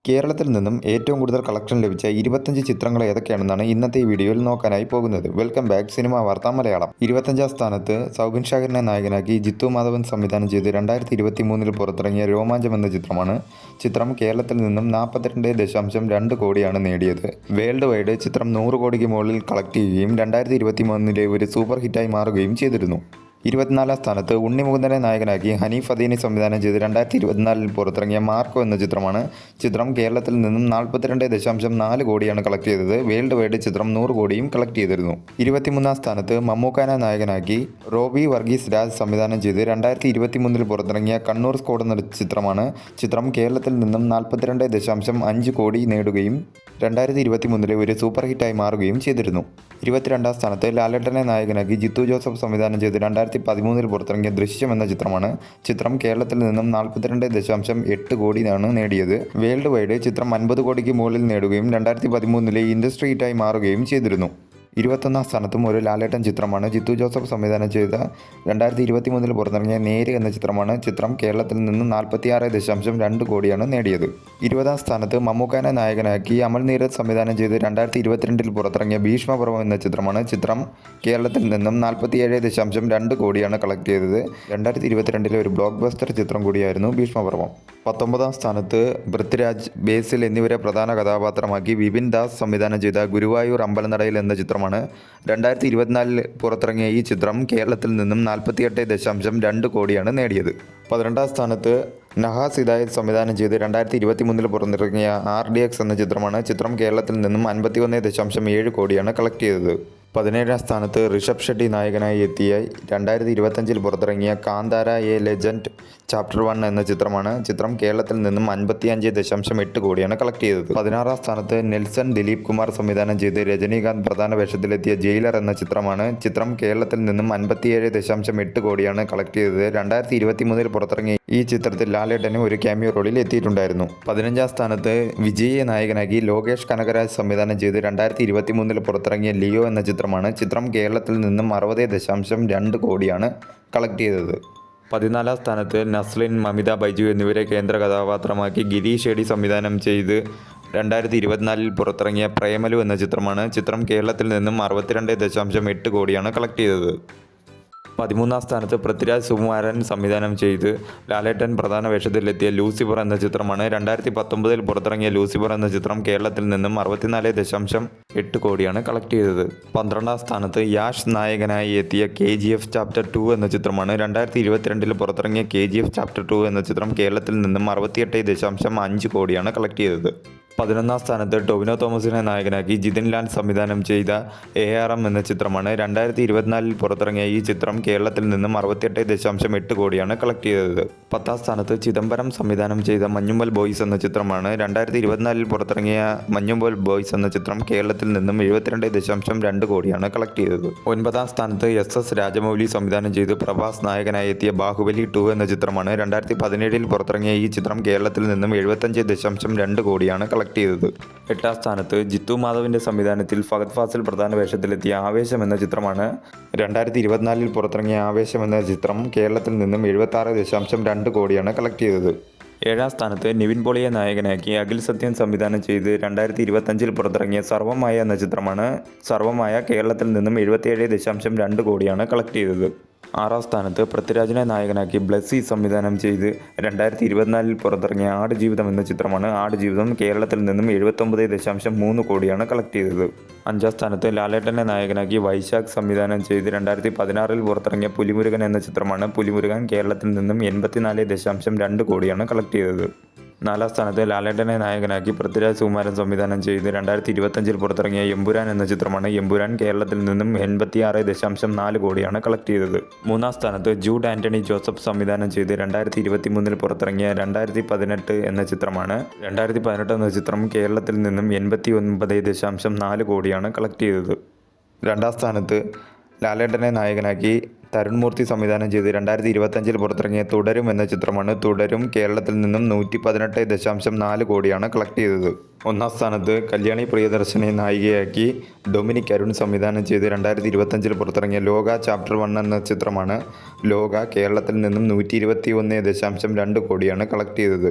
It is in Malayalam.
കേരളത്തിൽ നിന്നും ഏറ്റവും കൂടുതൽ കളക്ഷൻ ലഭിച്ച 25 ചിത്രങ്ങൾ ഏതൊക്കെയാണെന്നാണ് ഇന്നത്തെ ഈ വീഡിയോയിൽ നോക്കാനായി പോകുന്നത്. വെൽക്കം ബാക്ക് സിനിമ വാർത്ത മലയാളം. 25ാം സ്ഥാനത്ത് സൗബിൻ ഷാഹിറിനെ നായകനാക്കി ജിത്തു മാധവൻ സംവിധാനം ചെയ്ത് 2023 പുറത്തിറങ്ങിയ രോമാഞ്ചം എന്ന ചിത്രമാണ്. ചിത്രം കേരളത്തിൽ നിന്നും 42.2 കോടിയാണ് നേടിയത്. വേൾഡ് വൈഡ് ചിത്രം 100 കോടിക്ക് മുകളിൽ കളക്ട് ചെയ്യുകയും 2023 ഒരു സൂപ്പർ ഹിറ്റായി മാറുകയും ചെയ്തിരുന്നു. 24ാം സ്ഥാനത്ത് ഉണ്ണി മുകുന്ദനെ നായകനാക്കി ഹനീഫ് അദീനി സംവിധാനം ചെയ്ത് 2024 പുറത്തിറങ്ങിയ മാർക്കോ എന്ന ചിത്രമാണ്. ചിത്രം കേരളത്തിൽ നിന്നും 42.4 കോടിയാണ് കളക്ട് ചെയ്തത്. വേൾഡ് വൈഡ് ചിത്രം 100 കോടിയും കളക്ട് ചെയ്തിരുന്നു. 23ാം സ്ഥാനത്ത് മമ്മൂക്കാനെ നായകനാക്കി റോബി വർഗീസ് രാജ് സംവിധാനം ചെയ്ത് 2023 പുറത്തിറങ്ങിയ കണ്ണൂർ സ്ക്വാഡ് എന്ന ചിത്രമാണ്. ചിത്രം കേരളത്തിൽ നിന്നും 42.5 കോടി നേടുകയും 2023 ഒരു സൂപ്പർ ഹിറ്റായി മാറുകയും ചെയ്തിരുന്നു. 22ാം സ്ഥാനത്ത് ലാലേട്ടനെ നായകനാക്കി ജിത്തു ജോസഫ് സംവിധാനം ചെയ്ത് 2013 പുറത്തിറങ്ങിയ ദൃശ്യം എന്ന ചിത്രമാണ്. ചിത്രം കേരളത്തിൽ നിന്നും 42.8 കോടിയാണ് നേടിയത്. വേൾഡ് വൈഡ് ചിത്രം 50 കോടിക്ക് മുകളിൽ നേടുകയും 2013 ഇൻഡസ്ട്രി ഹിറ്റായി മാറുകയും ചെയ്തിരുന്നു. 21ാം സ്ഥാനത്തും ഒരു ലാലേട്ടൻ ചിത്രമാണ്. ജിത്തു ജോസഫ് സംവിധാനം ചെയ്ത 2023 പുറത്തിറങ്ങിയ നേര് എന്ന ചിത്രമാണ്. ചിത്രം കേരളത്തിൽ നിന്ന് 46.2 കോടിയാണ് നേടിയത്. 20ാം സ്ഥാനത്ത് മമ്മൂക്കാനെ നായകനാക്കി അമൽ നീരദ് സംവിധാനം ചെയ്ത് 2022 പുറത്തിറങ്ങിയ ഭീഷ്മപർവം എന്ന ചിത്രമാണ്. ചിത്രം കേരളത്തിൽ നിന്നും 47.2 കോടിയാണ് കളക്ട് ചെയ്തത്. 2022 ഒരു ബ്ലോക്ക് ബസ്റ്റർ ചിത്രം കൂടിയായിരുന്നു ഭീഷ്മപർവം. 19ാം സ്ഥാനത്ത് പൃഥ്വിരാജ്, ബേസിൽ എന്നിവരെ പ്രധാന കഥാപാത്രമാക്കി വിപിൻ ദാസ് സംവിധാനം ചെയ്ത ഗുരുവായൂർ അമ്പലനടയിൽ എന്ന ചിത്രമാണ്. 2024 പുറത്തിറങ്ങിയ ഈ ചിത്രം കേരളത്തിൽ നിന്നും 48.2 കോടിയാണ് നേടിയത്. 12ാം സ്ഥാനത്ത് നഹാസ് ഹിദായത്ത് സംവിധാനം ചെയ്ത് 2023 പുറത്തിറങ്ങിയ RDX എന്ന ചിത്രമാണ്. ചിത്രം കേരളത്തിൽ നിന്നും 51.7 കോടിയാണ് കളക്ട് ചെയ്തത്. 17ാം സ്ഥാനത്ത് ഋഷഭ് ഷെട്ടി നായകനായി എത്തിയ 2025 പുറത്തിറങ്ങിയ കാന്താര എ ലെജൻഡ് ചാപ്റ്റർ 1 എന്ന ചിത്രമാണ്. ചിത്രം കേരളത്തിൽ നിന്നും 55.8 കോടിയാണ് കളക്ട് ചെയ്തത്. 16ാം സ്ഥാനത്ത് നെൽസൺ ദിലീപ് കുമാർ സംവിധാനം ചെയ്ത് രജനീകാന്ത് പ്രധാന വേഷത്തിലെത്തിയ ജയിലർ എന്ന ചിത്രമാണ്. ചിത്രം കേരളത്തിൽ നിന്നും 57.8 കോടിയാണ് കളക്ട് ചെയ്തത്. 2023 പുറത്തിറങ്ങിയ ഈ ചിത്രത്തിൽ ലാലേട്ടന് ഒരു ക്യാമിയോ റോളിൽ എത്തിയിട്ടുണ്ടായിരുന്നു. 15ാം സ്ഥാനത്ത് വിജയെ നായകനാക്കി ലോകേഷ് കനകരാജ് സംവിധാനം ചെയ്ത് 2023 പുറത്തിറങ്ങിയ ലിയോ എന്ന ചിത്രമാണ്. ചിത്രം കേരളത്തിൽ നിന്നും 60.2 കോടിയാണ് കളക്ട് ചെയ്തത്. 14ാം സ്ഥാനത്ത് നസ്ലിൻ, മമിത ബൈജു എന്നിവരെ കേന്ദ്ര കഥാപാത്രമാക്കി ഗിരീഷ് ഏടി സംവിധാനം ചെയ്ത് 2024 പുറത്തിറങ്ങിയ പ്രേമലു എന്ന ചിത്രമാണ്. ചിത്രം കേരളത്തിൽ നിന്നും 62.8 കോടിയാണ് കളക്ട് ചെയ്തത്. 13ാം സ്ഥാനത്ത് പൃഥ്വിരാജ് സുകുമാരൻ സംവിധാനം ചെയ്ത് ലാലേട്ടൻ പ്രധാന വേഷത്തിലെത്തിയ ലൂസിഫർ എന്ന ചിത്രമാണ്. 2019 പുറത്തിറങ്ങിയ ലൂസിഫർ എന്ന ചിത്രം കേരളത്തിൽ നിന്നും 64.8 കോടിയാണ് കളക്ട് ചെയ്തത്. 12ാം സ്ഥാനത്ത് യാഷ് നായകനായി എത്തിയ KGF ചാപ്റ്റർ 2 എന്ന ചിത്രമാണ്. 2022 പുറത്തിറങ്ങിയ KGF ചാപ്റ്റർ 2 എന്ന ചിത്രം കേരളത്തിൽ നിന്നും 68.5 കോടിയാണ് കളക്ട് ചെയ്തത്. 11ാം സ്ഥാനത്ത് ടൊവിനോ തോമസിനെ നായകനാക്കി ജിതിൻ ലാൽ സംവിധാനം ചെയ്ത ARM എന്ന ചിത്രമാണ്. 2024 പുറത്തിറങ്ങിയ ഈ ചിത്രം കേരളത്തിൽ നിന്നും 68.8 കോടിയാണ് കളക്ട് ചെയ്തത്. 10ാം സ്ഥാനത്ത് ചിദംബരം സംവിധാനം ചെയ്ത മഞ്ഞുമ്മൽ ബോയ്സ് എന്ന ചിത്രമാണ്. 2024 പുറത്തിറങ്ങിയ മഞ്ഞുമ്മൽ ബോയ്സ് എന്ന ചിത്രം കേരളത്തിൽ നിന്നും 72.2 കോടിയാണ് കളക്ട് ചെയ്തത്. 9ാം സ്ഥാനത്ത് SS രാജമൗലി സംവിധാനം ചെയ്ത് പ്രഭാസ് നായകനായി എത്തിയ ബാഹുബലി 2 എന്ന ചിത്രമാണ്. 2017 പുറത്തിറങ്ങിയ ഈ ചിത്രം കേരളത്തിൽ നിന്നും 75.2 കോടിയാണ് കളക്ട് ചെയ്തത്. 8ാം സ്ഥാനത്ത് ജിത്തു മാധവന്റെ സംവിധാനത്തിൽ ഫഹദ് ഫാസിൽ പ്രധാന വേഷത്തിലെത്തിയ ആവേശം എന്ന ചിത്രമാണ്. 2024 പുറത്തിറങ്ങിയ ആവേശം എന്ന ചിത്രം കേരളത്തിൽ നിന്നും 76.2 കോടിയാണ് കളക്ട് ചെയ്തത്. 7ാം സ്ഥാനത്ത് നിവിൻ പോളിയെ നായകനാക്കി അഖിൽ സത്യൻ സംവിധാനം ചെയ്ത് 2025 പുറത്തിറങ്ങിയ സർവമായ എന്ന ചിത്രമാണ്. സർവമായ കേരളത്തിൽ നിന്നും 77.2 കോടിയാണ് കളക്ട് ചെയ്തത്. 6ാം സ്ഥാനത്ത് പൃഥ്വിരാജിനെ നായകനാക്കി ബ്ലെസ്സി സംവിധാനം ചെയ്ത് 2024 പുറത്തിറങ്ങിയ ആടുജീവിതം എന്ന ചിത്രമാണ്. ആടുജീവിതം കേരളത്തിൽ നിന്നും 79.3 കോടിയാണ് കളക്ട് ചെയ്തത്. 5ാം സ്ഥാനത്ത് ലാലേട്ടനെ നായകനാക്കി വൈശാഖ് സംവിധാനം ചെയ്ത് 2016 പുറത്തിറങ്ങിയ പുലിമുരുകൻ എന്ന ചിത്രമാണ്. പുലിമുരുകൻ കേരളത്തിൽ നിന്നും 84.2 കോടിയാണ് കളക്ട് ചെയ്തത്. 4ാം സ്ഥാനത്ത് ലാലേട്ടനെ നായകനാക്കി പൃഥ്വിരാജ് സുകുമാരൻ സംവിധാനം ചെയ്ത് 2025 പുറത്തിറങ്ങിയ എമ്പുരാൻ എന്ന ചിത്രമാണ്. എമ്പുരാൻ കേരളത്തിൽ നിന്നും 86.4 കോടിയാണ് കളക്ട് ചെയ്തത്. 3ാം സ്ഥാനത്ത് ജൂഡ് ആന്റണി ജോസഫ് സംവിധാനം ചെയ്ത് 2023 പുറത്തിറങ്ങിയ 2018 എന്ന ചിത്രമാണ്. 2018 എന്ന ചിത്രം കേരളത്തിൽ നിന്നും 89.4 കോടിയാണ് കളക്ട് ചെയ്തത്. 2ാം സ്ഥാനത്ത് ലാലേട്ടനെ നായകനാക്കി തരുൺ മൂർത്തി സംവിധാനം ചെയ്ത് 2025 പുറത്തിറങ്ങിയ തുടരും എന്ന ചിത്രമാണ്. തുടരും കേരളത്തിൽ നിന്നും 118.4 കോടിയാണ് കളക്ട് ചെയ്തത്. 1ാം സ്ഥാനത്ത് കല്യാണി പ്രിയദർശനെ നായികയാക്കി ഡൊമിനിക് അരുൺ സംവിധാനം ചെയ്ത് 2025 പുറത്തിറങ്ങിയ ലോക ചാപ്റ്റർ 1 എന്ന ചിത്രമാണ്. ലോക കേരളത്തിൽ നിന്നും 121.2 കോടിയാണ് കളക്ട് ചെയ്തത്.